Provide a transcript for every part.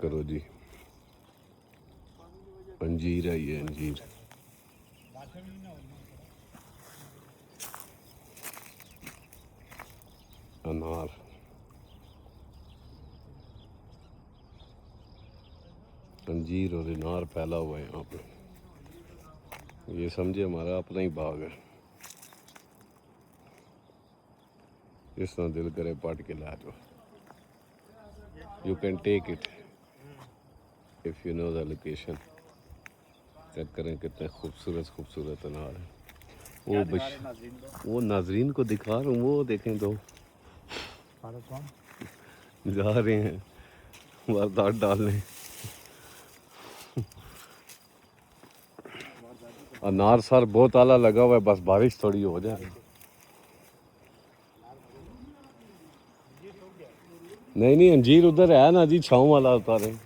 करो जी, अंजीर है ये, अंजीर अनार। अंजीर और अनार फैला हुआ है यहाँ पे। ये समझे हमारा अपना ही बाग है। जिस तरह दिल करे पट के ला जाओ। You can take it if you know the location. Check करें कितने खूबसूरत खूबसूरत अनार है। वो नाजरीन को दिखा रहा हूँ, वो देखें तो जा रहे हैं वारदात डालने। अनार सर बहुत आला लगा हुआ है, बस बारिश थोड़ी हो जाए। नहीं नहीं, अंजीर उधर है ना जी, छाँव वाला उतारे।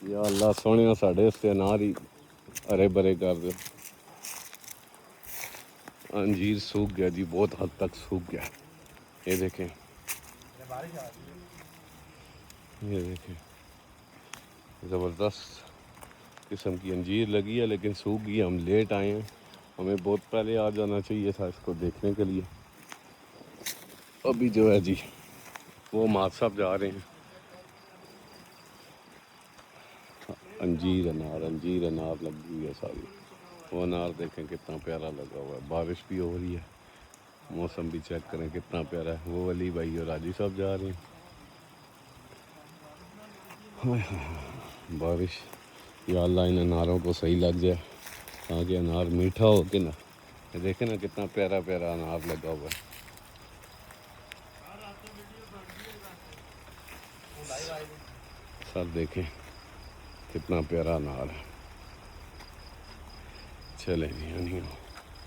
या अल्लाह सोने साढ़े उससे अनार ही हरे भरे कर दो। अंजीर सूख गया जी, बहुत हद तक सूख गया। ये देखें, ये देखें, ज़बरदस्त किस्म की अंजीर लगी है, लेकिन सूख गई। हम लेट आए हैं, हमें बहुत पहले आ जाना चाहिए था इसको देखने के लिए। अभी जो है जी, वो माँ साहब जा रहे हैं। अंजीर अनार लगी हुई है सारी। वो अनार देखें कितना प्यारा लगा हुआ है, बारिश भी हो रही है, मौसम भी चेक करें कितना प्यारा है। वो अली भाई और राजी साहब जा रहे हैं। बारिश, या अल्लाह इन अनारों को सही लग जाए ताकि अनार मीठा हो के ना। ये देखें ना कितना प्यारा प्यारा अनार लगा हुआ है। सब देखें कितना प्यारा अनार है। चलें जी, नहीं हो।